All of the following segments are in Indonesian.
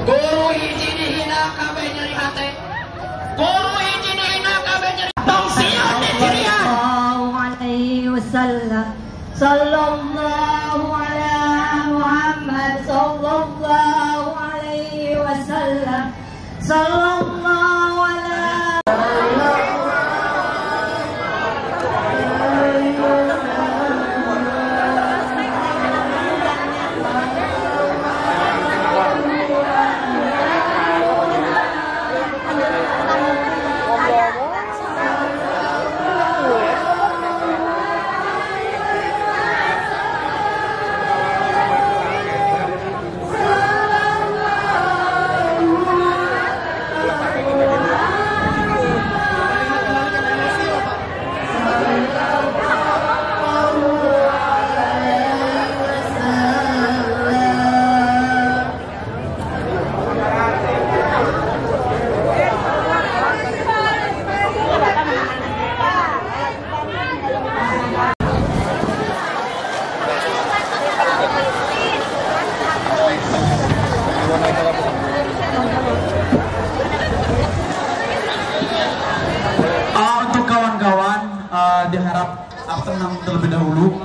Guru hiji dihina kabeh nyeri hate. Guru hiji dihina kabeh nyeri. Tong sian di dirian. Sallallahu alaihi wasallam. Sallallahu ala Muhammad sallallahu alaihi wasallam. Sallallahu ala untuk kawan-kawan diharap tenang terlebih dahulu.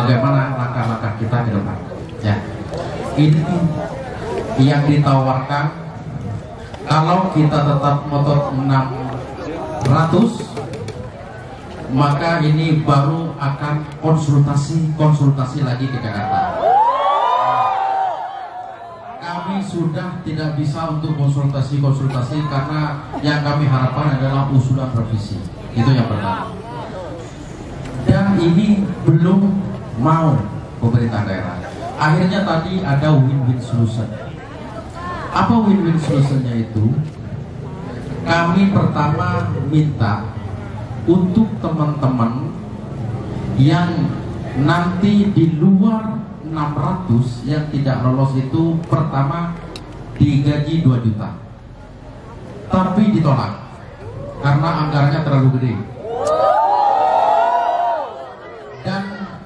Bagaimana langkah-langkah kita ke depan? Ya, ini yang ditawarkan. Kalau kita tetap motor 600, maka ini baru akan konsultasi lagi ke Jakarta. Kami sudah tidak bisa untuk konsultasi karena yang kami harapkan adalah usulan revisi. Itu yang pertama. Dan ini belum mau pemerintah daerah. Akhirnya tadi ada win-win solution. Apa win-win solutionnya itu? Kami pertama minta untuk teman-teman yang nanti di luar 600 yang tidak lolos itu, pertama digaji 2 juta, tapi ditolak karena anggarannya terlalu gede.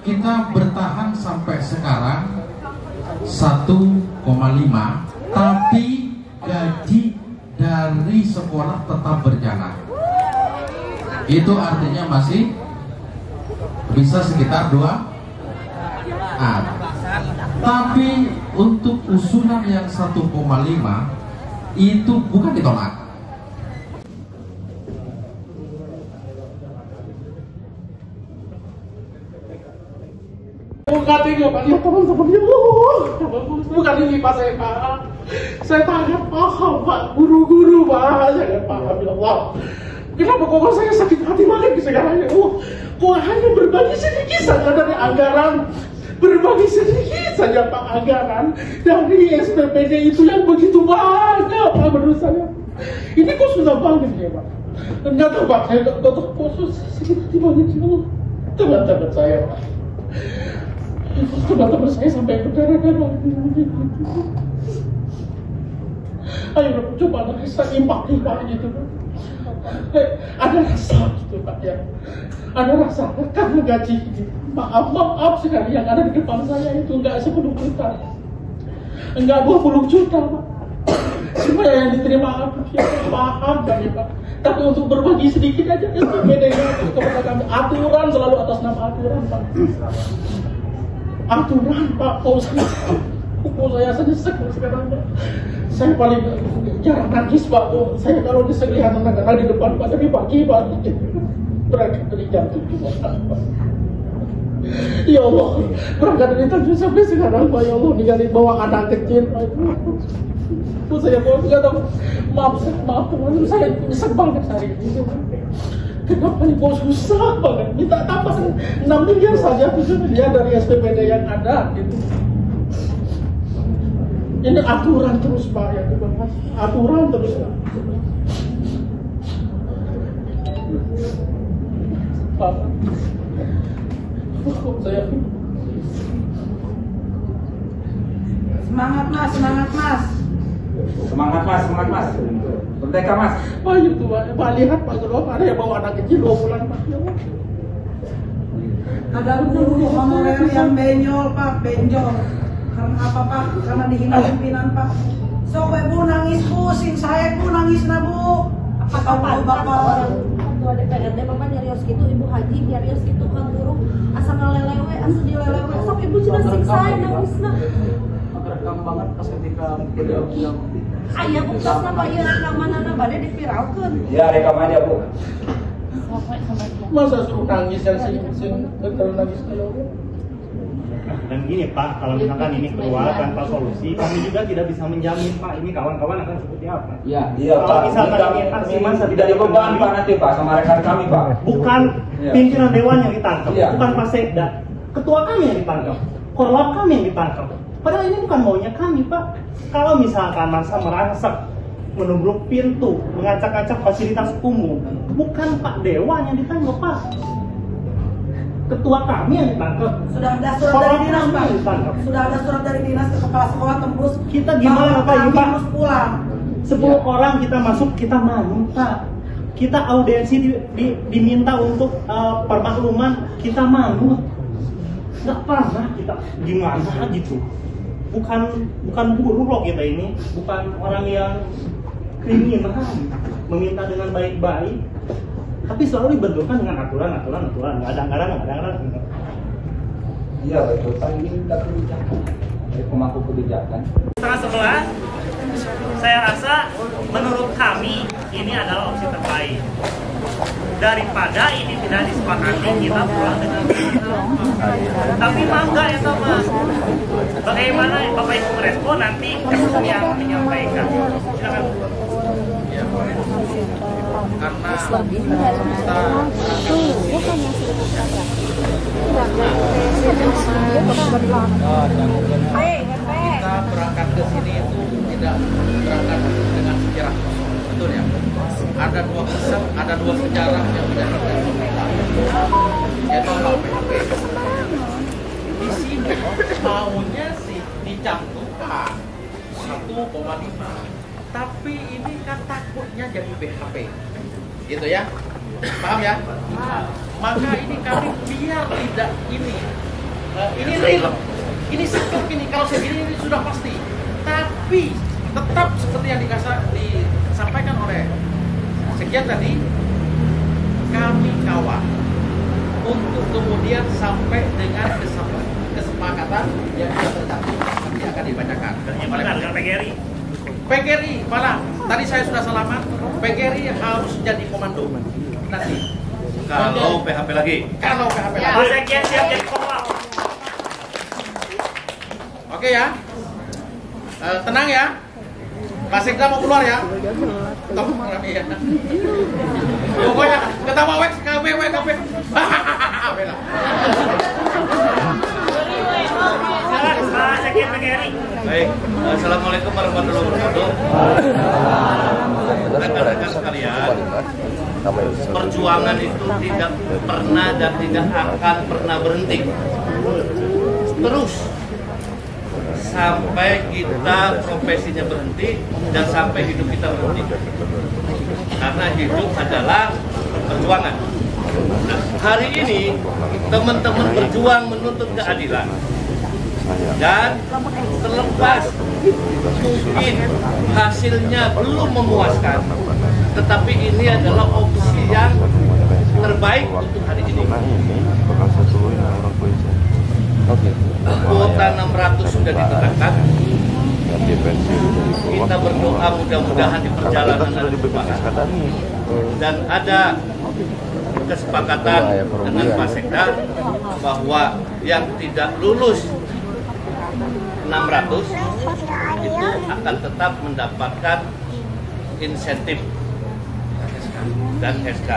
Kita bertahan sampai sekarang 1,5, tapi gaji dari sekolah tetap berjalan. Itu artinya masih bisa sekitar 2. Tapi untuk usulan yang 1,5 itu bukan ditolak. Katanya Pak, ya teman-teman, ya bukan ini Pak, saya paham. Saya sangat paham Pak, guru-guru Pak, saya paham, ya Allah. Kenapa kok saya sakit hati banget segalanya? Kok hanya berbagi sedikit saja dari anggaran, berbagi sedikit saja Pak anggaran dari SPPD itu yang begitu banyak Pak menurut saya. Ini kok sudah banget ya Pak. Ternyata Pak, saya kok sakit hati banget ya Allah. Teman-teman saya Pak. Teman-teman saya sampai berdarah-darah. Ayo coba rasa imbang-imbang gitu. Ada rasa gitu Pak ya. Ada rasa karena gaji ini. Maaf sekali yang ada di depan saya itu enggak 10 juta. Enggak 20 juta Pak. Supaya yang diterima ya, paham kan ya Pak. Tapi untuk berbagi sedikit aja itu bedanya kepada kami. Aturan selalu atas nama aturan Pak. Aturan Pak. Kok saya senyesek sekarang Pak. Saya paling jarang nangis Pak. Saya kalau diselihat anak-anak di depan Pak, tapi pagi Pak berangkat dari jam 7 Pak. Ya Allah, berangkat dari Tanjung sampai sekarang Pak. Ya Allah, ninggalin bawa anak kecil Pak. Saya mau nggak tahu, maaf teman-teman, saya nyesek banget hari ini. Kenapa nih bos susah banget? Minta tambah 6 miliar saja 7 miliar dari SPPD yang ada gitu. Ini aturan terus Pak ya, aturan terus Pak. Saya semangat Mas. Semangat Mas. Merdeka Mas. Pak itu Pak lihat Pak kalau ada yang bawa anak kecil 2 bulan Pak. Ya Allah. Ada guru honorer yang benjol. Karena apa Pak? Karena dihina pimpinan Pak. So Bu nangis pusing, saya Bu nangis na Bu. Apa bapak Ketua DPRD Bapak nyarios gitu, Ibu Haji nyarios gitu ke guru asa ngalelewe, asa dilelewe, sok Ibu cina siksa nangisna. Rekam banget pas ketika beliau bilang Aya buktos na Pak ieu rekamanana bade dipiralkeun. ya rekam aja Bu. Masa suruh nangis yang sing nangis kayak Dan gini Pak, kalau misalkan ini keluar tanpa solusi, kami juga tidak bisa menjamin Pak ini kawan-kawan akan seperti apa. Iya Kalau Pak. misalkan ini aksi massa tidak dibeban Pak nanti Pak sama rekan kami Pak. bukan Iya. pimpinan dewan yang ditangkap, Iya. bukan Pak Sekda, ketua kami yang ditangkap, korlap kami yang ditangkap. Padahal ini bukan maunya kami Pak. Kalau misalkan massa merangsek, menubruk pintu, mengacak-acak fasilitas umum, bukan Pak Dewan yang ditangkap Pak. Ketua kami yang ditangkap. Sudah ada surat dari dinas Pak. Ditangkap. Sudah ada surat dari dinas ke kepala sekolah tembus. Kita gimana Pak ini Pak? Harus pulang. 10 orang kita masuk, kita mau Pak. Kita audiensi diminta untuk permakluman, kita mau. Nggak pernah kita gimana gitu. Bukan buruh loh kita ini, bukan orang yang kriminal, meminta dengan baik-baik, tapi selalu dibenturkan dengan aturan, kadang-kadang. Iya betul Pak, ini udah kebijakan. Dari pemangku kebijakan. 10:30, saya rasa menurut kami ini adalah opsi terbaik. Daripada ini tidak disepakati, kita pulang dengan tapi mangga ya Mas. Bagaimana Bapak Ibu merespon nanti ketum yang menyampaikan? Silakan. Ya, karena kita kita berangkat ke sini itu tidak berangkat dengan sejarah kosong, betul ya? Ada 2 kisah, ada 2 sejarah yang tidak kita, yaitu soal PHP. Di sini maunya sih dicantumkan 1,5, tapi ini kan takutnya jadi PHP, gitu ya? Paham ya? Maka ini kami biar tidak ini real, ini sektor ini kalau segini ini sudah pasti, tapi tetap seperti yang disampaikan oleh Sekjen tadi, kami kawal untuk kemudian sampai dengan kesepakatan yang sudah tercapai nanti akan dibacakan. Dengan PGRI. PGRI malah tadi saya sudah selamat, PGRI harus jadi komando nanti. Kalau PHP lagi. Pak Sekjen siap jadi komando. Oke ya, tenang ya. Pak Sekda mau keluar ya? Tolong ya. Pokoknya ketawa wek kafe. Pak Sekjen PGRI. Baik, Assalamualaikum warahmatullahi wabarakatuh. Rekan-rekan sekalian, perjuangan itu tidak pernah dan tidak akan pernah berhenti. Terus sampai kita profesinya berhenti dan sampai hidup kita berhenti. Karena hidup adalah perjuangan. Nah, hari ini teman-teman berjuang menuntut keadilan. Dan terlepas mungkin hasilnya belum memuaskan, tetapi ini adalah opsi yang terbaik untuk hari ini. Kuota 600 sudah ditetapkan. Kita berdoa mudah-mudahan di perjalanan ada perubahan. Dan ada kesepakatan dengan Pak Sekda bahwa yang tidak lulus 600 itu akan tetap mendapatkan insentif dan SK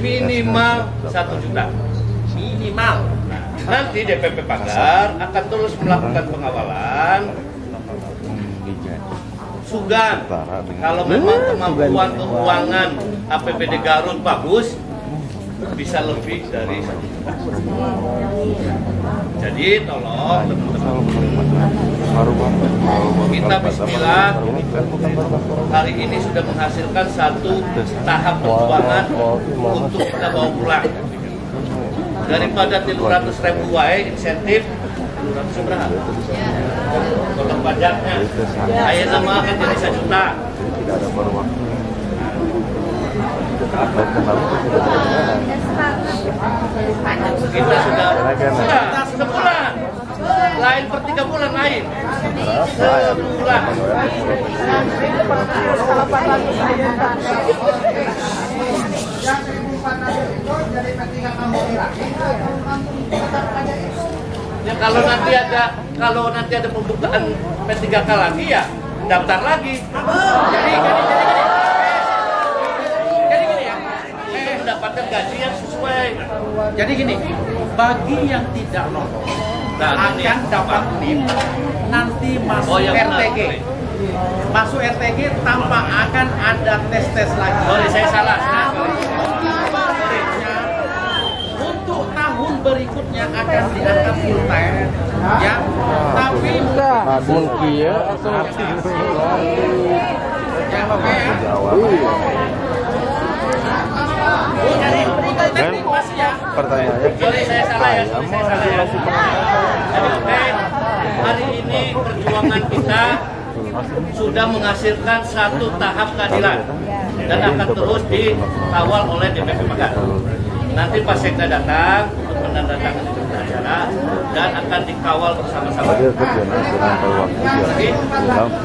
minimal 1 juta minimal. Nanti DPP Pagar akan terus melakukan pengawalan. Sugan, kalau memang kemampuan keuangan APBD Garut bagus, bisa lebih dari 1 juta. Jadi tolong teman-teman, kita bismillah, hari ini sudah menghasilkan satu tahap perjuangan untuk kita bawa pulang. Daripada 300.000 wae insentif 300 berapa? Potong pajaknya. Saya nama akan jadi 1 juta. Kita sudah sebulan. Lain per 3 bulan lain. Sebulan. Ya, kalau nanti ada pembukaan P3K lagi ya daftar lagi. Jadi gini ya, mendapatkan gaji yang sesuai. Jadi gini, bagi yang tidak lolos akan dapat NIP nanti masuk RTG. Masuk RTG tanpa akan ada tes lagi. Boleh saya salah? Untuk tahun berikutnya akan diangkat full time, ya. Tapi mungkin ya atau ya oke ya. Dan pertanyaannya, Boleh saya salah ya? Jadi hari ini perjuangan kita sudah menghasilkan satu tahap keadilan dan akan terus dikawal oleh DPP Pagar. Nanti Pak Sekda datang untuk menandatangani berita acara dan akan dikawal bersama-sama. dia kerjanya dengan waktu dia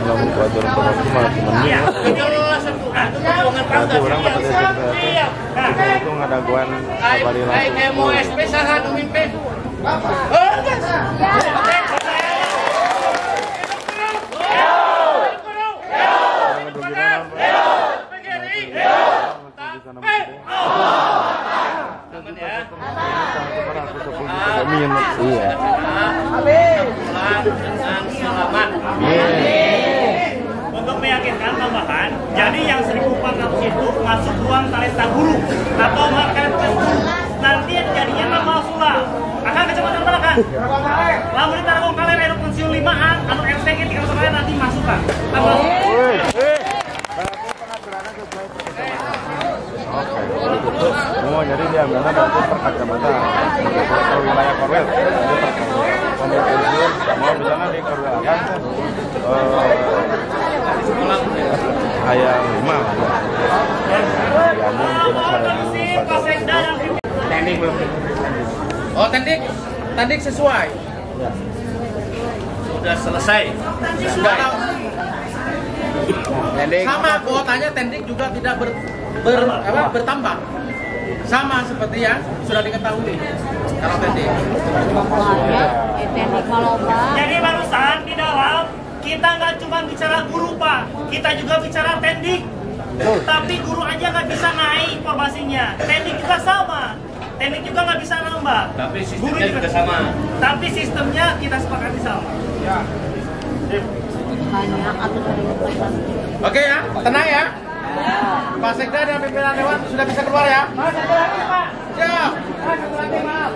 dalam pelajaran permaksimal Iya, jelas satu perjuangan nanti orang Pagar. pada itu ngadaguan kembali Kayak mau SP saha nu mimpin. Amin. Iya. Pulang dengan selamat. Untuk meyakinkan tambahan, jadi yang 1.400 itu masuk ruang talenta guru atau marketplace guru. Nanti jadinya nama sulah. Akan kecamatan mana kan? Lamun di Tarogong kalian eduk pensiun 5-an, anu RTG 300 nanti masukkan. Oh, jadi dia ambilnya nanti per kacamata ke wilayah Korwil. Mau misalnya di Korwil kan ayam 5. Teknik belum. Oh, teknik sesuai. Sudah selesai. Sudah tahu. Sama kuotanya teknik juga tidak bertambah. Sama seperti yang sudah diketahui. Kalau teknik. Jadi barusan di dalam kita nggak cuma bicara guru Pak, kita juga bicara teknik. Tapi guru aja nggak bisa naik formasinya. Teknik juga sama. Teknik juga nggak bisa nambah. Tapi sistemnya juga sama. Tapi sistemnya kita sepakati sama. Oke ya, tenang ya. Pak Sekda dan pimpinan Dewan sudah bisa keluar ya? Mas, ada lagi Pak. Siap. Mas, satu lagi maaf.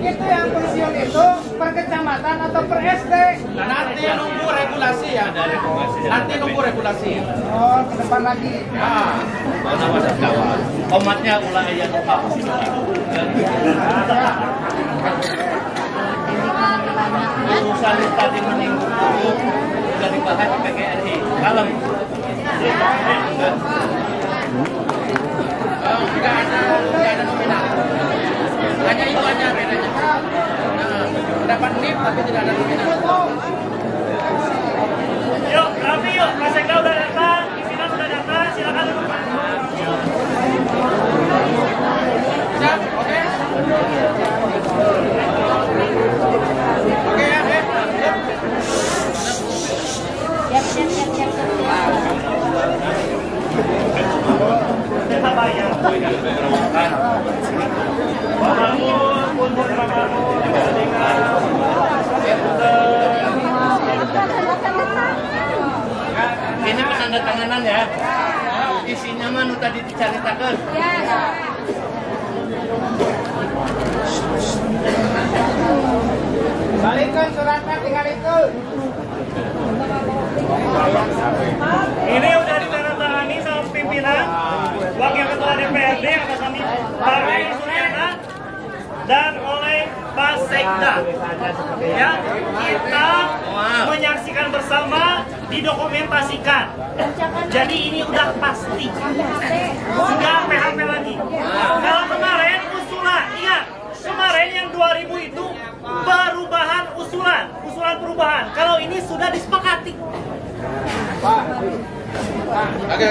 Itu yang pensiun itu per kecamatan atau per SD? Nah, nanti nunggu regulasi ya. Nanti nunggu regulasi. Oh, ke depan lagi. Nah, komatnya ulah yang urusan tadi meninggung dulu sudah dibahas di PGRI. Kalem. Enggak ada nominal. Hanya itu aja bedanya. Dapat NIP tapi tidak ada nominal. Yuk, rapi yuk. Pak Sekda udah datang, pimpinan sudah datang, silakan duduk Pak. Siap, oke. Oke ya, oke. Kita bayar. Ini penandatanganan ya. Isinya mah nu tadi dicaritakeun. Balikan suratnya tinggal itu. Ini udah ditandatangani sama pimpinan, Wakil Ketua DPRD atas kami Pak Suryana dan oleh Pak Sekda. Ya, kita menyaksikan bersama, didokumentasikan. Jadi ini udah pasti. Sudah PHP lagi. Kalau kemarin usulan, ingat, kemarin yang 2000 itu perubahan usulan perubahan. Kalau ini sudah disepakati. Oke.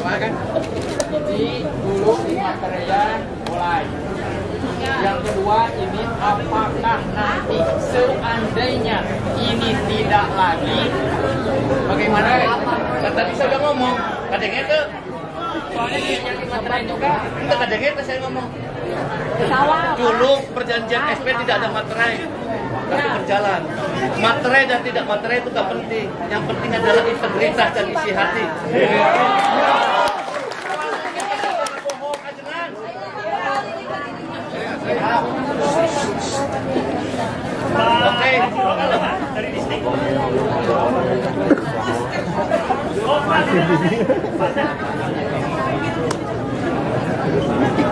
Doakan. Jadi dulu di material mulai. Yang kedua ini apakah nanti seandainya ini tidak lagi Bagaimana? Kan tadi saya udah ngomong. Kadangnya itu soalnya yang di materai juga itu kadangnya itu saya ngomong. Dulu perjanjian SP tidak ada materai. Tapi berjalan. Materai dan tidak materai itu gak penting. Yang penting adalah integritas dan isi hati. Oke. Dari distrik.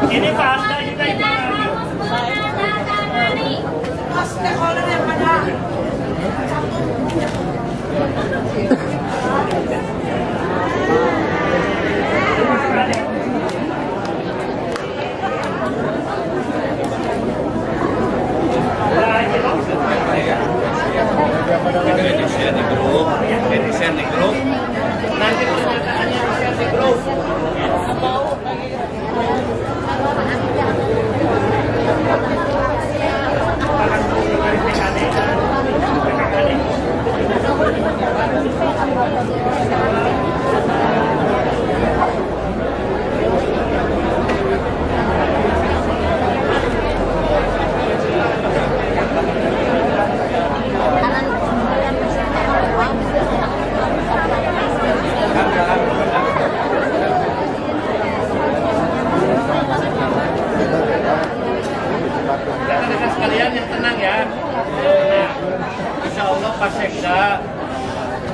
Ini Pak Asda juga Stakeholder yang pada Di-share di grup. Nanti pernyataannya di-share di grup. Rekan-rekan sekalian yang tenang ya. Insya Allah Pak Sekda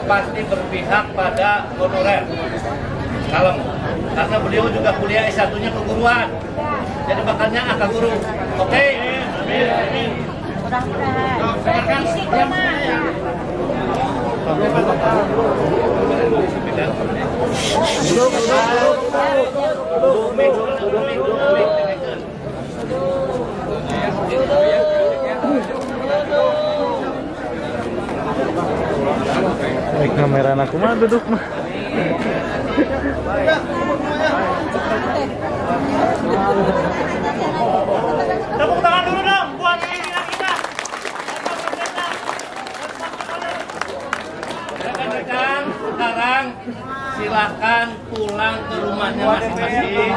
pasti berpihak pada honorer. Kalem. Karena beliau juga kuliah S1-nya keguruan. Jadi bakalnya akal guru. Oke? Dengarkan. Baik kamera aku mah duduk mah. Tepuk tangan dulu dong buat pimpinan kita. Rekan-rekan, sekarang silakan pulang ke rumahnya masing-masing.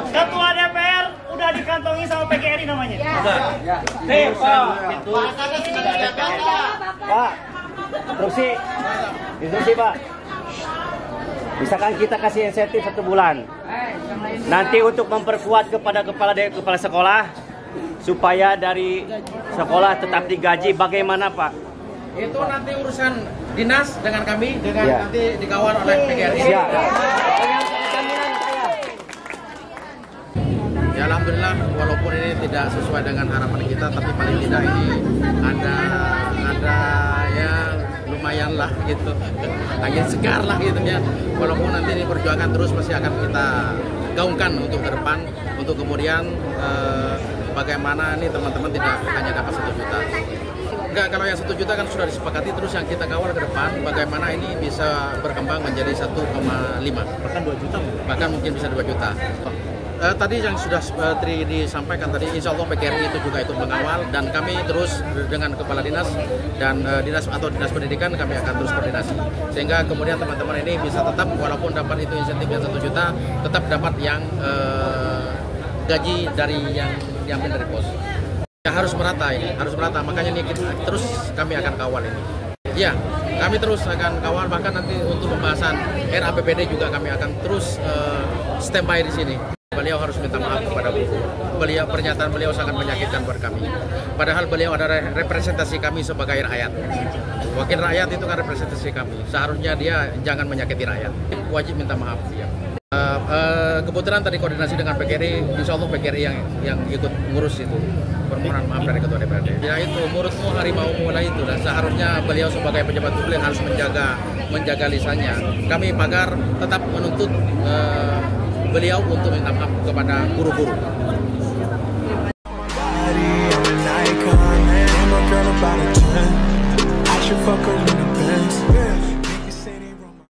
Ketua DPR udah dikantongi sama semuanya. Ya. Nih, Pak. Pak, instruksi Pak. Misalkan kita kasih insentif 1 bulan. Nanti untuk memperkuat kepada kepala sekolah supaya dari sekolah tetap digaji, bagaimana Pak? Itu nanti urusan dinas dengan kami, Ya. nanti dikawal oleh PGRI. Ya. Ya alhamdulillah, walaupun ini tidak sesuai dengan harapan kita, tapi paling tidak ini ada ya lumayan lah gitu, angin segar lah gitu ya. Walaupun nanti ini perjuangan terus masih akan kita gaungkan untuk ke depan, untuk kemudian bagaimana ini teman-teman tidak hanya dapat 1 juta. Enggak, kalau yang 1 juta kan sudah disepakati, terus yang kita kawal ke depan bagaimana ini bisa berkembang menjadi 1,5, Bahkan 2 juta. bahkan mungkin bisa 2 juta. Tadi yang sudah disampaikan tadi, insya Allah PGRI itu juga ikut mengawal, dan kami terus dengan kepala dinas dan dinas pendidikan kami akan terus koordinasi, sehingga kemudian teman-teman ini bisa tetap, walaupun dapat itu insentifnya 1 juta, tetap dapat yang gaji dari yang diambil dari pos. Ya, harus merata ini, harus merata. Makanya ini terus kami akan kawal ini. Ya, kami terus akan kawal, bahkan nanti untuk pembahasan RAPBD juga kami akan terus standby di sini. Beliau harus minta maaf kepada buku. Pernyataan beliau sangat menyakitkan buat kami. Padahal beliau adalah representasi kami sebagai rakyat. Wakil rakyat itu kan representasi kami. Seharusnya dia jangan menyakiti rakyat. Wajib minta maaf dia. Kebetulan tadi koordinasi dengan PGRI, insya Allah PGRI yang ikut ngurus itu permohonan maaf dari Ketua DPRD. Ya itu, menurutmu harimau mulai itu, dan seharusnya beliau sebagai pejabat publik harus menjaga lisannya. Kami pagar tetap menuntut beliau untuk minta maaf kepada guru-guru.